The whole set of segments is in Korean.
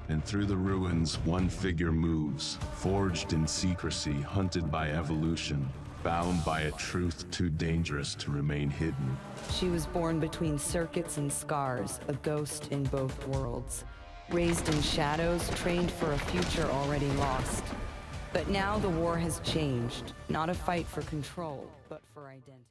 And through the ruins, one figure moves, forged in secrecy, hunted by evolution, bound by a truth too dangerous to remain hidden. She was born between circuits and scars, a ghost in both worlds. Raised in shadows, trained for a future already lost. But now the war has changed. Not a fight for control, but for identity.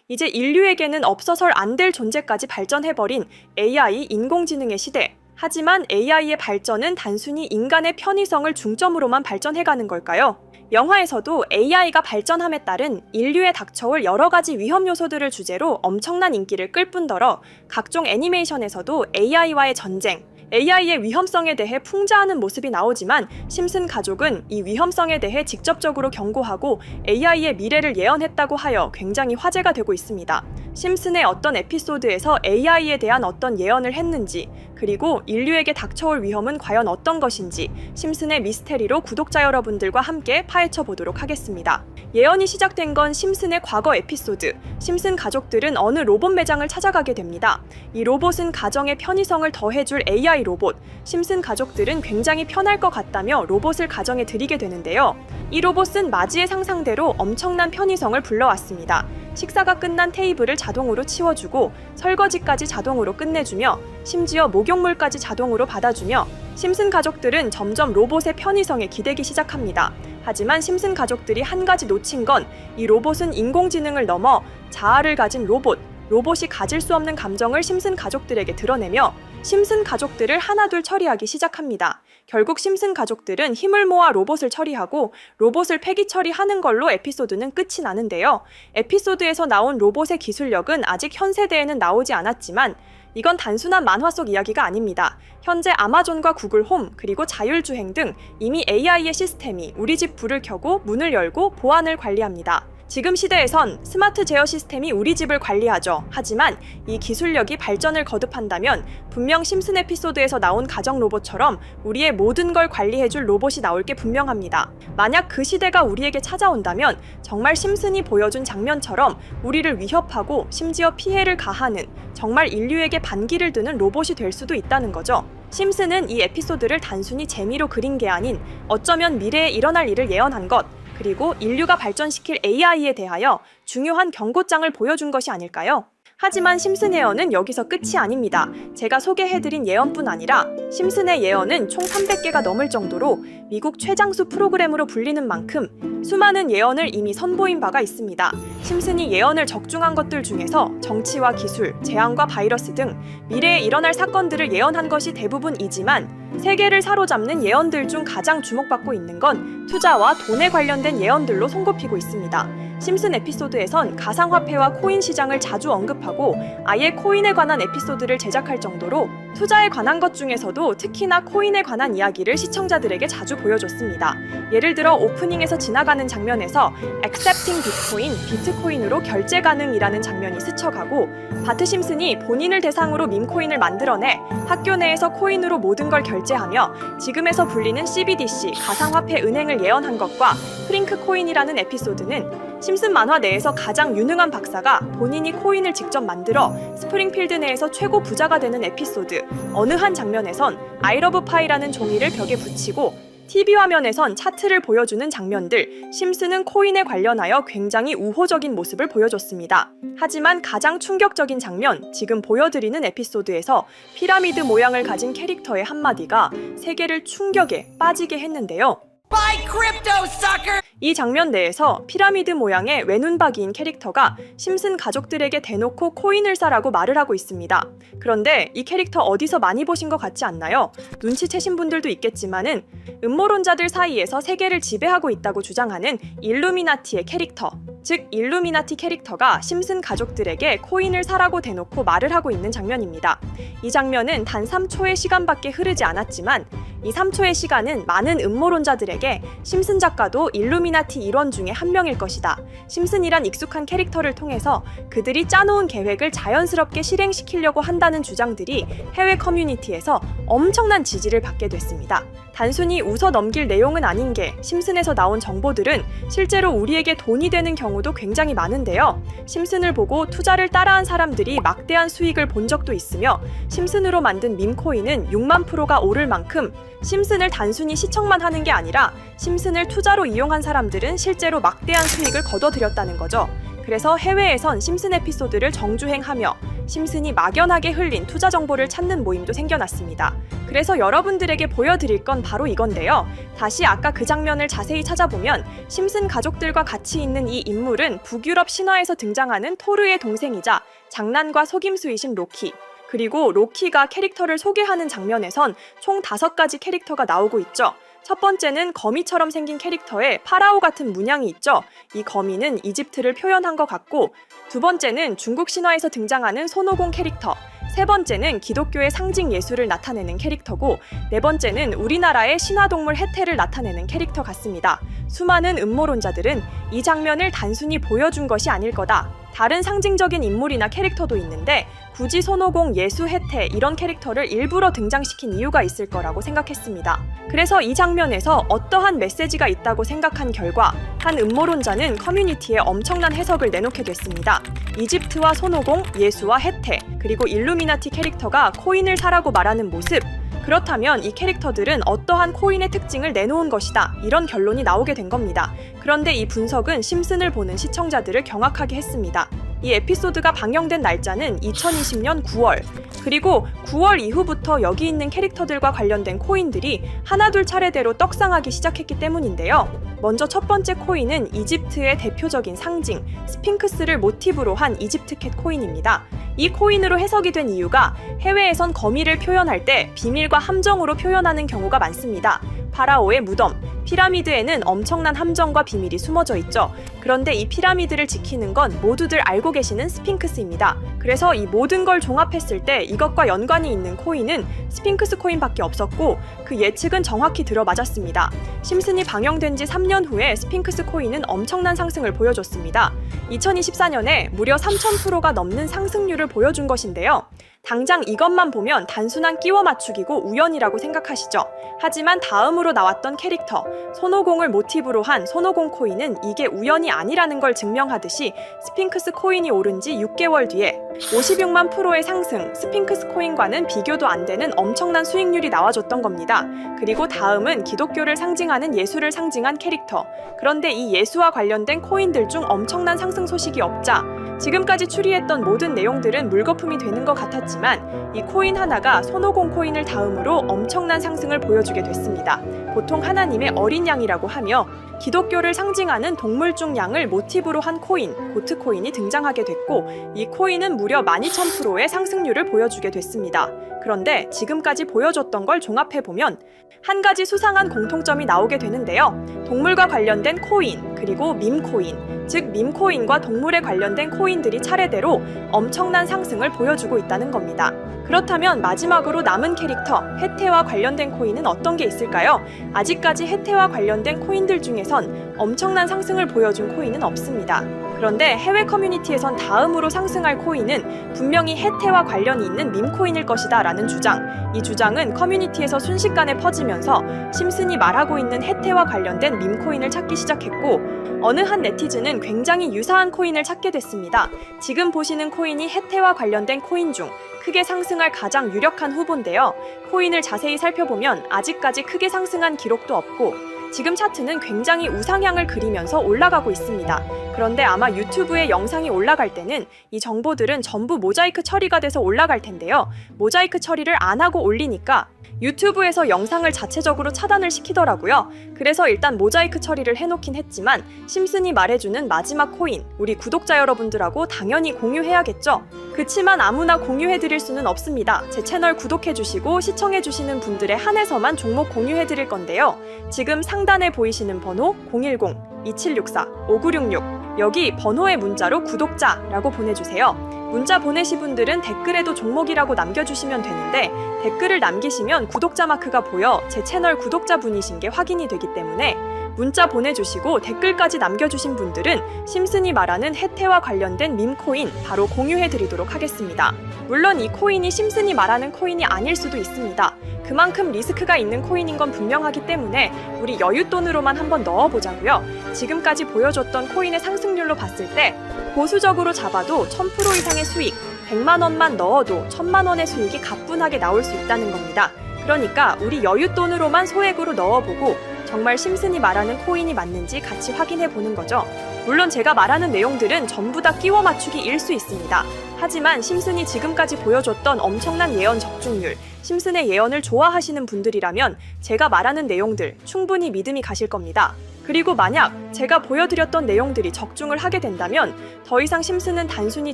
이제 인류에게는 없어설 안 될 존재까지 발전해버린 AI, 인공지능의 시대. 하지만 AI의 발전은 단순히 인간의 편의성을 중점으로만 발전해가는 걸까요? 영화에서도 AI가 발전함에 따른 인류에 닥쳐올 여러 가지 위험 요소들을 주제로 엄청난 인기를 끌 뿐더러 각종 애니메이션에서도 AI와의 전쟁, AI의 위험성에 대해 풍자하는 모습이 나오지만 심슨 가족은 이 위험성에 대해 직접적으로 경고하고 AI의 미래를 예언했다고 하여 굉장히 화제가 되고 있습니다. 심슨의 어떤 에피소드에서 AI에 대한 어떤 예언을 했는지, 그리고 인류에게 닥쳐올 위험은 과연 어떤 것인지 심슨의 미스테리로 구독자 여러분들과 함께 파헤쳐 보도록 하겠습니다. 예언이 시작된 건 심슨의 과거 에피소드. 심슨 가족들은 어느 로봇 매장을 찾아가게 됩니다. 이 로봇은 가정의 편의성을 더해줄 AI 로봇. 심슨 가족들은 굉장히 편할 것 같다며 로봇을 가정에 들이게 되는데요. 이 로봇은 마지의 상상대로 엄청난 편의성을 불러왔습니다. 식사가 끝난 테이블을 자동으로 치워주고 설거지까지 자동으로 끝내주며 심지어 목욕물까지 자동으로 받아주며 심슨 가족들은 점점 로봇의 편의성에 기대기 시작합니다. 하지만 심슨 가족들이 한 가지 놓친 건 이 로봇은 인공지능을 넘어 자아를 가진 로봇이 가질 수 없는 감정을 심슨 가족들에게 드러내며 심슨 가족들을 하나둘 처리하기 시작합니다. 결국 심슨 가족들은 힘을 모아 로봇을 처리하고 로봇을 폐기 처리하는 걸로 에피소드는 끝이 나는데요. 에피소드에서 나온 로봇의 기술력은 아직 현 세대에는 나오지 않았지만 이건 단순한 만화 속 이야기가 아닙니다. 현재 아마존과 구글 홈, 그리고 자율주행 등 이미 AI의 시스템이 우리 집 불을 켜고 문을 열고 보안을 관리합니다. 지금 시대에선 스마트 제어 시스템이 우리 집을 관리하죠. 하지만 이 기술력이 발전을 거듭한다면 분명 심슨 에피소드에서 나온 가정 로봇처럼 우리의 모든 걸 관리해줄 로봇이 나올 게 분명합니다. 만약 그 시대가 우리에게 찾아온다면 정말 심슨이 보여준 장면처럼 우리를 위협하고 심지어 피해를 가하는 정말 인류에게 반기를 드는 로봇이 될 수도 있다는 거죠. 심슨은 이 에피소드를 단순히 재미로 그린 게 아닌 어쩌면 미래에 일어날 일을 예언한 것, 그리고 인류가 발전시킬 AI에 대하여 중요한 경고장을 보여준 것이 아닐까요? 하지만 심슨 예언은 여기서 끝이 아닙니다. 제가 소개해드린 예언뿐 아니라 심슨의 예언은 총 300개가 넘을 정도로 미국 최장수 프로그램으로 불리는 만큼 수많은 예언을 이미 선보인 바가 있습니다. 심슨이 예언을 적중한 것들 중에서 정치와 기술, 재앙과 바이러스 등 미래에 일어날 사건들을 예언한 것이 대부분이지만 세계를 사로잡는 예언들 중 가장 주목받고 있는 건 투자와 돈에 관련된 예언들로 손꼽히고 있습니다. 심슨 에피소드에선 가상화폐와 코인 시장을 자주 언급하고 아예 코인에 관한 에피소드를 제작할 정도로 투자에 관한 것 중에서도 특히나 코인에 관한 이야기를 시청자들에게 자주 보여줬습니다. 예를 들어 오프닝에서 지나가는 장면에서 Accepting Bitcoin, 비트코인으로 결제 가능이라는 장면이 스쳐가고 바트 심슨이 본인을 대상으로 밈코인을 만들어내 학교 내에서 코인으로 모든 걸 결제하며 지금에서 불리는 CBDC, 가상화폐 은행을 예언한 것과 프링크 코인이라는 에피소드는 심슨 만화 내에서 가장 유능한 박사가 본인이 코인을 직접 만들어 스프링필드 내에서 최고 부자가 되는 에피소드, 어느 한 장면에선 I love pie라는 종이를 벽에 붙이고 TV 화면에선 차트를 보여주는 장면들, 심슨은 코인에 관련하여 굉장히 우호적인 모습을 보여줬습니다. 하지만 가장 충격적인 장면, 지금 보여드리는 에피소드에서 피라미드 모양을 가진 캐릭터의 한마디가 세계를 충격에 빠지게 했는데요. Buy crypto, sucker! 이 장면 내에서 피라미드 모양의 외눈박이인 캐릭터가 심슨 가족들에게 대놓고 코인을 사라고 말을 하고 있습니다. 그런데 이 캐릭터 어디서 많이 보신 것 같지 않나요? 눈치채신 분들도 있겠지만은 음모론자들 사이에서 세계를 지배하고 있다고 주장하는 일루미나티의 캐릭터, 즉 일루미나티 캐릭터가 심슨 가족들에게 코인을 사라고 대놓고 말을 하고 있는 장면입니다. 이 장면은 단 3초의 시간밖에 흐르지 않았지만 이 3초의 시간은 많은 음모론자들에게 심슨 작가도 일루미나티 일원 중에 한 명일 것이다. 심슨이란 익숙한 캐릭터를 통해서 그들이 짜놓은 계획을 자연스럽게 실행시키려고 한다는 주장들이 해외 커뮤니티에서 엄청난 지지를 받게 됐습니다. 단순히 웃어 넘길 내용은 아닌 게 심슨에서 나온 정보들은 실제로 우리에게 돈이 되는 경우도 굉장히 많은데요. 심슨을 보고 투자를 따라한 사람들이 막대한 수익을 본 적도 있으며 심슨으로 만든 밈코인은 6만 프로가 오를 만큼 심슨을 단순히 시청만 하는 게 아니라 심슨을 투자로 이용한 사람들은 실제로 막대한 수익을 거둬들였다는 거죠. 그래서 해외에선 심슨 에피소드를 정주행하며 심슨이 막연하게 흘린 투자 정보를 찾는 모임도 생겨났습니다. 그래서 여러분들에게 보여드릴 건 바로 이건데요. 다시 아까 그 장면을 자세히 찾아보면 심슨 가족들과 같이 있는 이 인물은 북유럽 신화에서 등장하는 토르의 동생이자 장난과 속임수이신 로키. 그리고 로키가 캐릭터를 소개하는 장면에선 총 5가지 캐릭터가 나오고 있죠. 첫 번째는 거미처럼 생긴 캐릭터에 파라오 같은 문양이 있죠. 이 거미는 이집트를 표현한 것 같고, 두 번째는 중국 신화에서 등장하는 손오공 캐릭터, 세 번째는 기독교의 상징 예수를 나타내는 캐릭터고, 네 번째는 우리나라의 신화동물 해태를 나타내는 캐릭터 같습니다. 수많은 음모론자들은 이 장면을 단순히 보여준 것이 아닐 거다. 다른 상징적인 인물이나 캐릭터도 있는데 굳이 손오공, 예수, 해태 이런 캐릭터를 일부러 등장시킨 이유가 있을 거라고 생각했습니다. 그래서 이 장면에서 어떠한 메시지가 있다고 생각한 결과 한 음모론자는 커뮤니티에 엄청난 해석을 내놓게 됐습니다. 이집트와 손오공, 예수와 해태, 그리고 일루미나티 캐릭터가 코인을 사라고 말하는 모습, 그렇다면 이 캐릭터들은 어떠한 코인의 특징을 내놓은 것이다, 이런 결론이 나오게 된 겁니다. 그런데 이 분석은 심슨을 보는 시청자들을 경악하게 했습니다. 이 에피소드가 방영된 날짜는 2020년 9월, 그리고 9월 이후부터 여기 있는 캐릭터들과 관련된 코인들이 하나둘 차례대로 떡상하기 시작했기 때문인데요. 먼저 첫 번째 코인은 이집트의 대표적인 상징, 스핑크스를 모티브로 한 이집트캣 코인입니다. 이 코인으로 해석이 된 이유가 해외에선 거미를 표현할 때 비밀과 함정으로 표현하는 경우가 많습니다. 파라오의 무덤, 피라미드에는 엄청난 함정과 비밀이 숨어져 있죠. 그런데 이 피라미드를 지키는 건 모두들 알고 계시는 스핑크스입니다. 그래서 이 모든 걸 종합했을 때 이것과 연관이 있는 코인은 스핑크스 코인밖에 없었고, 그 예측은 정확히 들어맞았습니다. 심슨이 방영된 지 3년 후에 스핑크스 코인은 엄청난 상승을 보여줬습니다. 2024년에 무려 3000%가 넘는 상승률을 보여준 것인데요. 당장 이것만 보면 단순한 끼워 맞추기고 우연이라고 생각하시죠? 하지만 다음으로 나왔던 캐릭터, 손오공을 모티브로 한 손오공 코인은 이게 우연이 아니라는 걸 증명하듯이 스핑크스 코인이 오른 지 6개월 뒤에 56만 프로의 상승, 스핑크스 코인과는 비교도 안 되는 엄청난 수익률이 나와줬던 겁니다. 그리고 다음은 기독교를 상징하는 예수를 상징한 캐릭터. 그런데 이 예수와 관련된 코인들 중 엄청난 상승 소식이 없자 지금까지 추리했던 모든 내용들은 물거품이 되는 것 같았지만 이 코인 하나가 손오공 코인을 다음으로 엄청난 상승을 보여주게 됐습니다. 보통 하나님의 어린 양이라고 하며 기독교를 상징하는 동물 중 양을 모티브로 한 코인, 고트 코인이 등장하게 됐고, 이 코인은 무려 12,000%의 상승률을 보여주게 됐습니다. 그런데 지금까지 보여줬던 걸 종합해보면 한 가지 수상한 공통점이 나오게 되는데요. 동물과 관련된 코인, 그리고 밈코인, 즉 밈코인과 동물에 관련된 코인들이 차례대로 엄청난 상승을 보여주고 있다는 겁니다. 그렇다면 마지막으로 남은 캐릭터, 해태와 관련된 코인은 어떤 게 있을까요? 아직까지 해태와 관련된 코인들 중에선 엄청난 상승을 보여준 코인은 없습니다. 그런데 해외 커뮤니티에선 다음으로 상승할 코인은 분명히 해태와 관련이 있는 밈코인일 것이다 라는 주장. 이 주장은 커뮤니티에서 순식간에 퍼지면서 심슨이 말하고 있는 해태와 관련된 밈코인을 찾기 시작했고, 어느 한 네티즌은 굉장히 유사한 코인을 찾게 됐습니다. 지금 보시는 코인이 해태와 관련된 코인 중 크게 상승할 가장 유력한 후보인데요. 코인을 자세히 살펴보면 아직까지 크게 상승한 기록도 없고, 지금 차트는 굉장히 우상향을 그리면서 올라가고 있습니다. 그런데 아마 유튜브에 영상이 올라갈 때는 이 정보들은 전부 모자이크 처리가 돼서 올라갈 텐데요. 모자이크 처리를 안 하고 올리니까 유튜브에서 영상을 자체적으로 차단을 시키더라고요. 그래서 일단 모자이크 처리를 해놓긴 했지만 심슨이 말해주는 마지막 코인, 우리 구독자 여러분들하고 당연히 공유해야겠죠? 그치만 아무나 공유해드릴 수는 없습니다. 제 채널 구독해주시고 시청해주시는 분들에 한해서만 종목 공유해드릴 건데요. 지금 상단에 보이시는 번호 010-2764-5966, 여기 번호의 문자로 구독자라고 보내주세요. 문자 보내신 분들은 댓글에도 종목이라고 남겨주시면 되는데, 댓글을 남기시면 구독자 마크가 보여 제 채널 구독자분이신 게 확인이 되기 때문에 문자 보내주시고 댓글까지 남겨주신 분들은 심슨이 말하는 해태와 관련된 밈 코인 바로 공유해드리도록 하겠습니다. 물론 이 코인이 심슨이 말하는 코인이 아닐 수도 있습니다. 그만큼 리스크가 있는 코인인 건 분명하기 때문에 우리 여윳돈으로만 한번 넣어보자고요. 지금까지 보여줬던 코인의 상승률로 봤을 때 보수적으로 잡아도 1000% 이상의 수익, 100만 원만 넣어도 1000만 원의 수익이 가뿐하게 나올 수 있다는 겁니다. 그러니까 우리 여윳돈으로만 소액으로 넣어보고 정말 심슨이 말하는 코인이 맞는지 같이 확인해보는 거죠. 물론 제가 말하는 내용들은 전부 다 끼워 맞추기일 수 있습니다. 하지만 심슨이 지금까지 보여줬던 엄청난 예언 적중률, 심슨의 예언을 좋아하시는 분들이라면 제가 말하는 내용들 충분히 믿음이 가실 겁니다. 그리고 만약 제가 보여드렸던 내용들이 적중을 하게 된다면 더 이상 심슨은 단순히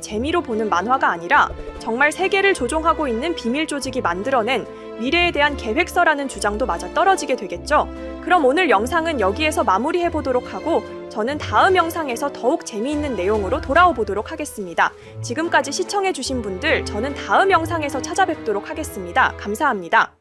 재미로 보는 만화가 아니라 정말 세계를 조종하고 있는 비밀 조직이 만들어낸 미래에 대한 계획서라는 주장도 맞아떨어지게 되겠죠. 그럼 오늘 영상은 여기에서 마무리해보도록 하고 저는 다음 영상에서 더욱 재미있는 내용으로 돌아오 보도록 하겠습니다. 지금까지 시청해주신 분들 저는 다음 영상에서 찾아뵙도록 하겠습니다. 감사합니다.